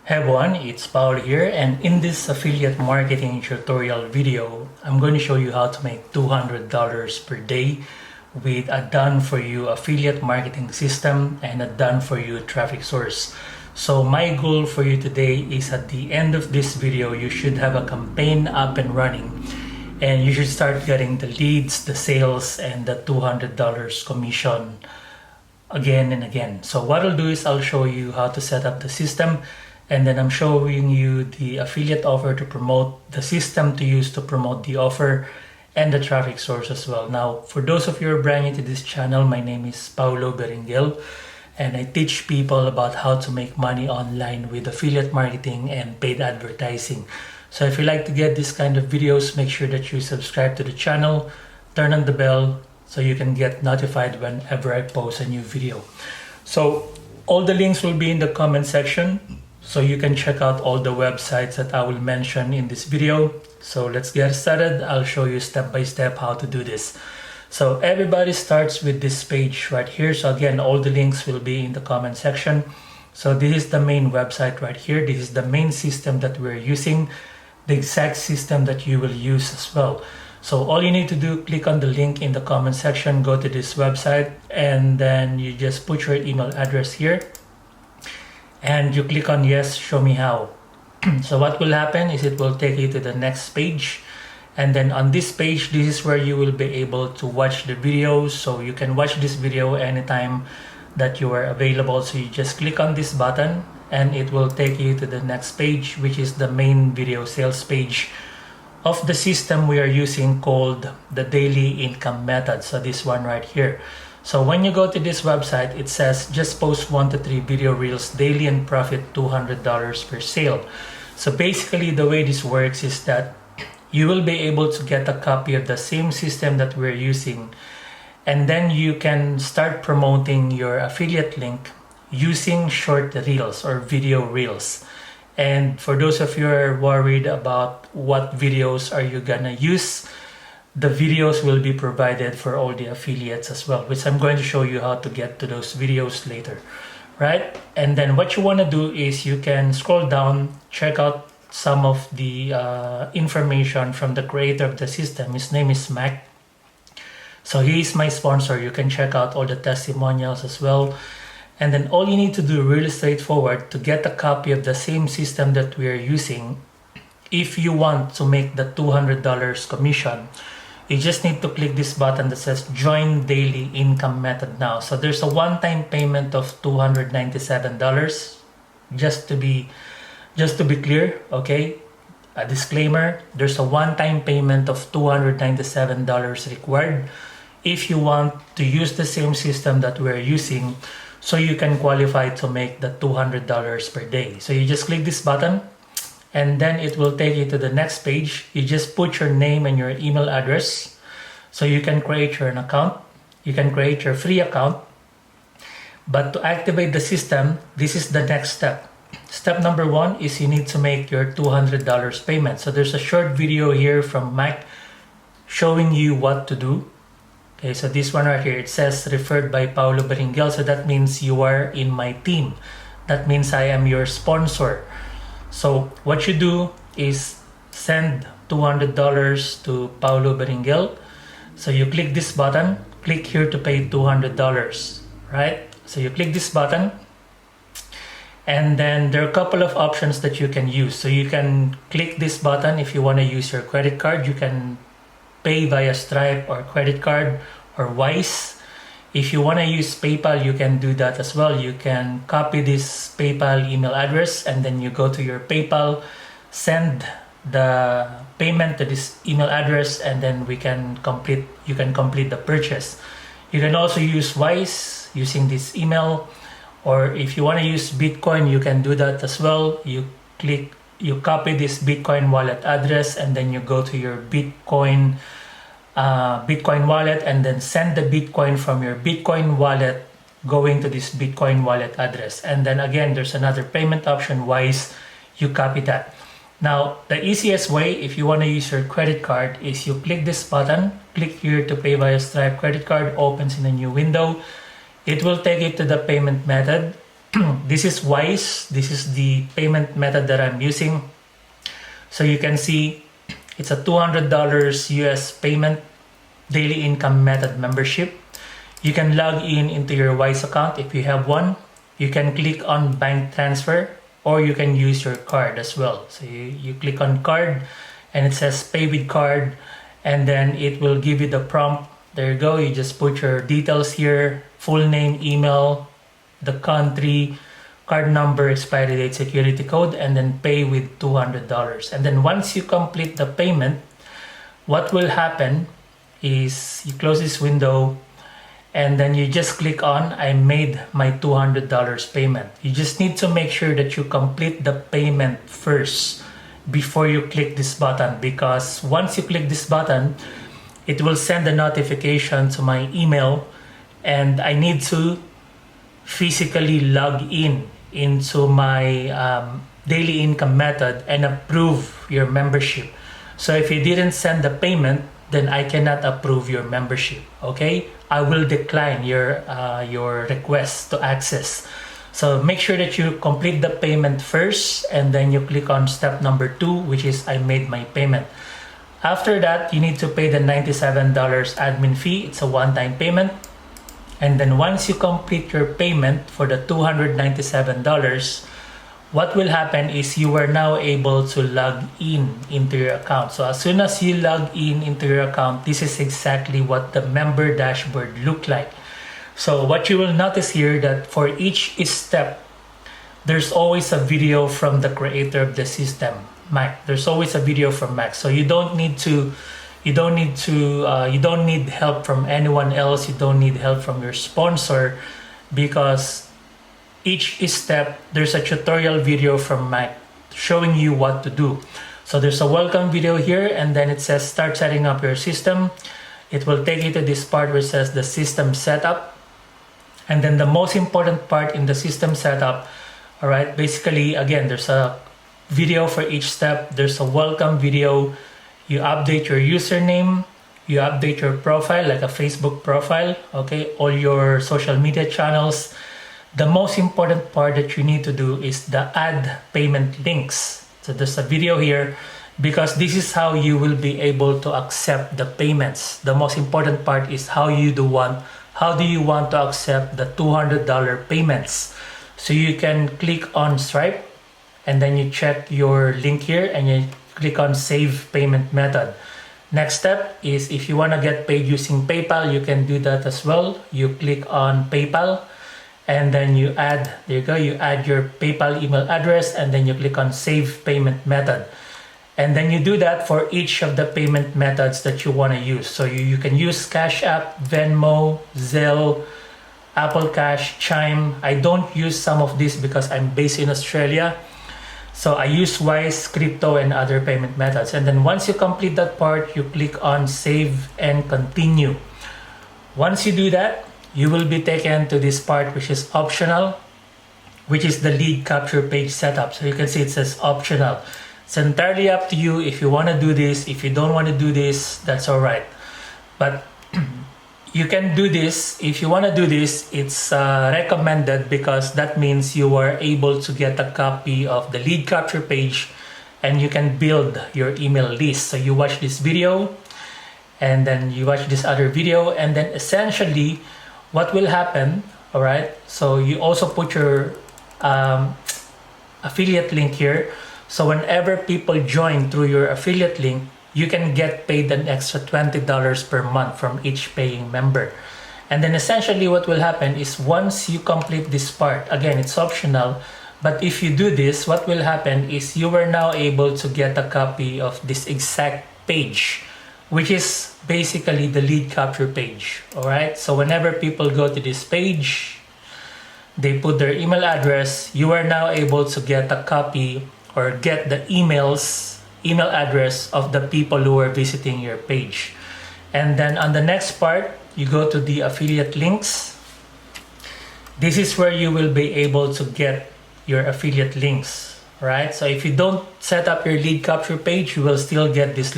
Hey everyone, it's Paul here, and in this affiliate marketing tutorial video, I'm going to show you how to make $200 per day with a done-for-you affiliate marketing system and a done-for-you traffic source. So my goal for you today is at the end of this video, you should have a campaign up and running, and you should start getting the leads, the sales, and the $200 commission again and again. So what I'll do is I'll show you how to set up the system, and then I'm showing you the affiliate offer to promote, the system to use to promote the offer, and the traffic source as well. Now, for those of you who are brand new to this channel, my name is Paulo Beringel, and I teach people about how to make money online with affiliate marketing and paid advertising. So if you like to get this kind of videos, make sure that you subscribe to the channel, turn on the bell, so you can get notified whenever I post a new video. So all the links will be in the comment section, so you can check out all the websites that I will mention in this video. So let's get started. I'll show you step by step how to do this. So everybody starts with this page right here. So again, all the links will be in the comment section. So this is the main website right here. This is the main system that we're using, the exact system that you will use as well. So all you need to do, click on the link in the comment section, go to this website, and then you just put your email address here and you click on yes, show me how. So what will happen is it will take you to the next page, and then on this page, this is where you will be able to watch the videos. So you can watch this video anytime that you are available. So you just click on this button and it will take you to the next page, which is the main video sales page of the system we are using, called the daily income method. So this one right here. So when you go to this website, it says just post 1 to 3 video reels daily and profit $200 per sale. So basically the way this works is that you will be able to get a copy of the same system that we're using, and then you can start promoting your affiliate link using short reels or video reels. And for those of you who are worried about what videos are you gonna use, the videos will be provided for all the affiliates as well, which I'm going to show you how to get to those videos later, right? And then what you want to do is you can scroll down, check out some of the information from the creator of the system. His name is Mac. So he is my sponsor. You can check out all the testimonials as well. And then all you need to do, really straightforward, to get a copy of the same system that we are using, if you want to make the $200 commission, you just need to click this button that says join daily income method now. So there's a one-time payment of $297. Just to be clear, okay? A disclaimer, there's a one-time payment of $297 required if you want to use the same system that we're using, so you can qualify to make the $200 per day. So you just click this button, and then it will take you to the next page. You just put your name and your email address, so you can create your account. You can create your free account. But to activate the system, this is the next step. Step number 1 is you need to make your $200 payment. So there's a short video here from Mike showing you what to do. Okay, so this one right here, it says referred by Paulo Beringel. So that means you are in my team. That means I am your sponsor. So what you do is send $200 to Paulo Beringel. So you click this button, click here to pay $200, right? So you click this button, and then there are a couple of options that you can use. So you can click this button if you want to use your credit card. You can pay via Stripe or credit card or Wise. If you want to use PayPal, you can do that as well. You can copy this PayPal email address, and then you go to your PayPal, send the payment to this email address, and then you can complete the purchase. You can also use Wise using this email, or if you want to use Bitcoin, you can do that as well. You copy this Bitcoin wallet address, and then you go to your Bitcoin wallet, and then send the Bitcoin from your Bitcoin wallet going to this Bitcoin wallet address. And then again, there's another payment option, Wise. You copy that. Now, the easiest way, if you want to use your credit card, is you click this button, click here to pay via Stripe credit card, opens in a new window. It will take you to the payment method. This is Wise. This is the payment method that I'm using. So you can see it's a $200 US payment daily income method membership. You can log in into your Wise account if you have one. You can click on bank transfer, or you can use your card as well. So you click on card and it says pay with card, and then it will give you the prompt. There you go. You just put your details here, full name, email, the country, card number, expiry date, security code, and then pay with $200. And then once you complete the payment, what will happen is you close this window and then you just click on I made my $200 payment. You just need to make sure that you complete the payment first before you click this button, because once you click this button, it will send a notification to my email and I need to physically log in into my daily income method and approve your membership. So if you didn't send the payment, then I cannot approve your membership. Okay, I will decline your request to access. So make sure that you complete the payment first, and then you click on step number 2, which is I made my payment. After that, you need to pay the $97 admin fee. It's a one-time payment. And then once you complete your payment for the $297, what will happen is you are now able to log in into your account. So as soon as you log in into your account, this is exactly what the member dashboard look like. So what you will notice here, that for each step, there's always a video from the creator of the system, Mac. There's always a video from Mac. So you don't need help from anyone else. You don't need help from your sponsor, because each step there's a tutorial video from Mac showing you what to do. So there's a welcome video here, and then it says start setting up your system. It will take you to this part where it says the system setup. And then the most important part in the system setup, all right, basically, again, there's a video for each step. There's a welcome video. You update your username, you update your profile, like a Facebook profile, okay, all your social media channels. The most important part that you need to do is the add payment links. So there's a video here, because this is how you will be able to accept the payments. The most important part is how do you want to accept the $200 payments. So you can click on Stripe, and then you check your link here and you click on save payment method. Next step is if you want to get paid using PayPal, you can do that as well. You click on PayPal, and then you add, there you go, you add your PayPal email address, and then you click on save payment method. And then you do that for each of the payment methods that you want to use. So you can use Cash App, Venmo, Zelle, Apple Cash, Chime. I don't use some of these because I'm based in Australia. So I use Wise, Crypto, and other payment methods. And then once you complete that part, you click on save and continue. Once you do that, you will be taken to this part which is optional, which is the lead capture page setup. So you can see it says optional. It's entirely up to you if you want to do this. If you don't want to do this, that's all right. But you can do this. If you want to do this, it's recommended, because that means you are able to get a copy of the lead capture page and you can build your email list. So you watch this video, and then you watch this other video, and then essentially what will happen, all right, so you also put your affiliate link here. So whenever people join through your affiliate link, you can get paid an extra $20 per month from each paying member. And then essentially what will happen is once you complete this part, again, it's optional, but if you do this, what will happen is you are now able to get a copy of this exact page, which is basically the lead capture page. All right, so whenever people go to this page, they put their email address, you are now able to get a copy or get the email address of the people who are visiting your page. And then on the next part, you go to the affiliate links. This is where you will be able to get your affiliate links, right? So if you don't set up your lead capture page, you will still get this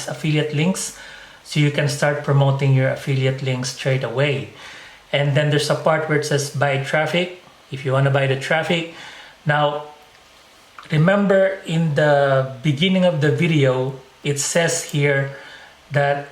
affiliate links. So you can start promoting your affiliate links straight away. And then there's a part where it says buy traffic. if you want to buy the traffic. Now, remember in the beginning of the video, it says here that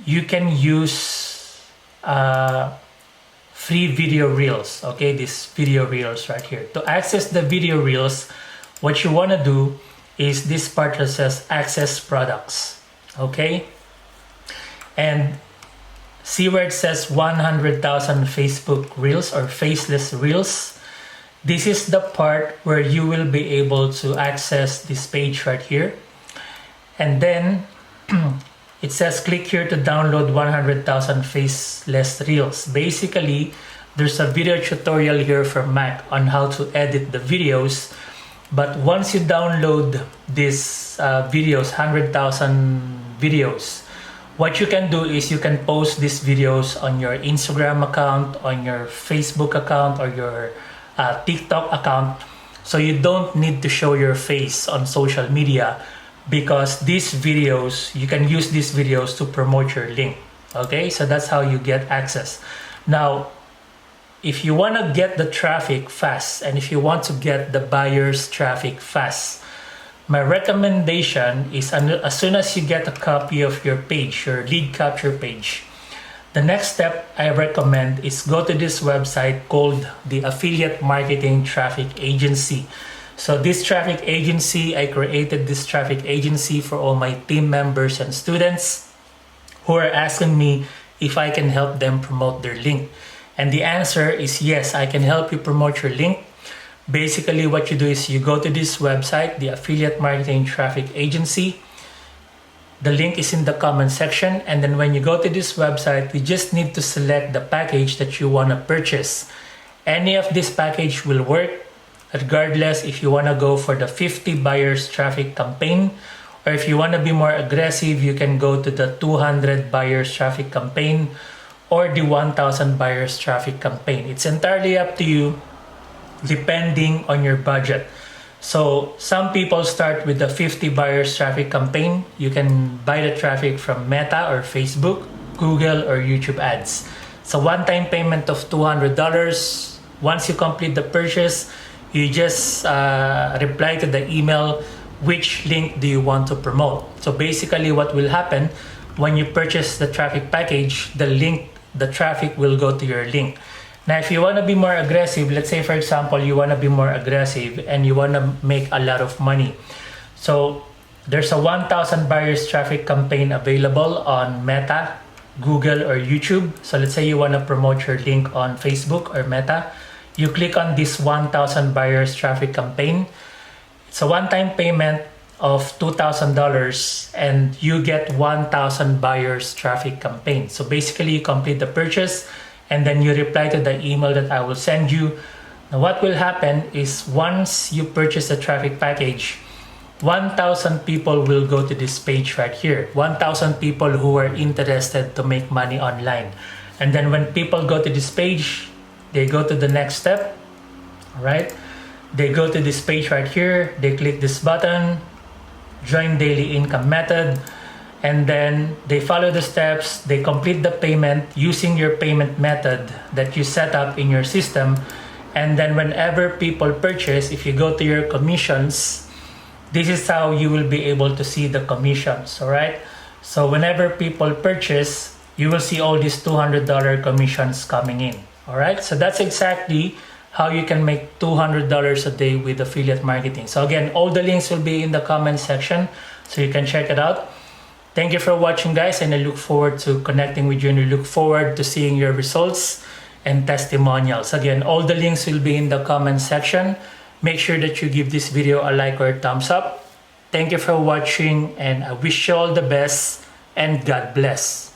you can use free video reels. Okay, these video reels right here. To access the video reels, what you want to do is this part that says access products. Okay, and see where it says 100,000 Facebook reels or faceless reels. This is the part where you will be able to access this page right here. And then it says click here to download 100,000 faceless reels. Basically, there's a video tutorial here for Mac on how to edit the videos. But once you download these videos, 100,000 videos, what you can do is you can post these videos on your Instagram account, on your Facebook account, or your TikTok account. So you don't need to show your face on social media, because these videos, you can use these videos to promote your link. Okay, so that's how you get access. Now, if you want to get the traffic fast, and if you want to get the buyer's traffic fast, my recommendation is as soon as you get a copy of your page, your lead capture page, the next step I recommend is go to this website called the Affiliate Marketing Traffic Agency. So this traffic agency, I created this traffic agency for all my team members and students who are asking me if I can help them promote their link. And the answer is yes, I can help you promote your link. Basically, what you do is you go to this website, the Affiliate Marketing Traffic Agency. The link is in the comment section. And then when you go to this website, you just need to select the package that you want to purchase. Any of this package will work, regardless if you want to go for the 50 buyers traffic campaign, or if you want to be more aggressive, you can go to the 200 buyers traffic campaign or the 1000 buyers traffic campaign. It's entirely up to you, depending on your budget. So some people start with the 50 buyers traffic campaign. You can buy the traffic from Meta or Facebook, Google, or YouTube ads. It's a one-time payment of $200. Once you complete the purchase, you just reply to the email, which link do you want to promote. So basically what will happen when you purchase the traffic package, the traffic will go to your link. Now, if you want to be more aggressive, let's say, for example, you want to be more aggressive and you want to make a lot of money. So there's a 1000 buyers traffic campaign available on Meta, Google, or YouTube. So let's say you want to promote your link on Facebook or Meta. You click on this 1000 buyers traffic campaign. It's a one-time payment of $2,000 and you get 1000 buyers traffic campaign. So basically you complete the purchase and then you reply to the email that I will send you. Now what will happen is once you purchase the traffic package, 1000 people will go to this page right here. 1000 people who are interested to make money online. And then when people go to this page, they go to the next step, right? They go to this page right here, they click this button, join daily income method, and then they follow the steps, they complete the payment using your payment method that you set up in your system. And then whenever people purchase, if you go to your commissions, this is how you will be able to see the commissions, all right? So whenever people purchase, you will see all these $200 commissions coming in, all right? So that's exactly how you can make $200 a day with affiliate marketing. So again, all the links will be in the comment section, so you can check it out. Thank you for watching, guys, and I look forward to connecting with you, and I look forward to seeing your results and testimonials. Again, all the links will be in the comment section. Make sure that you give this video a like or a thumbs up. Thank you for watching, and I wish you all the best, and God bless.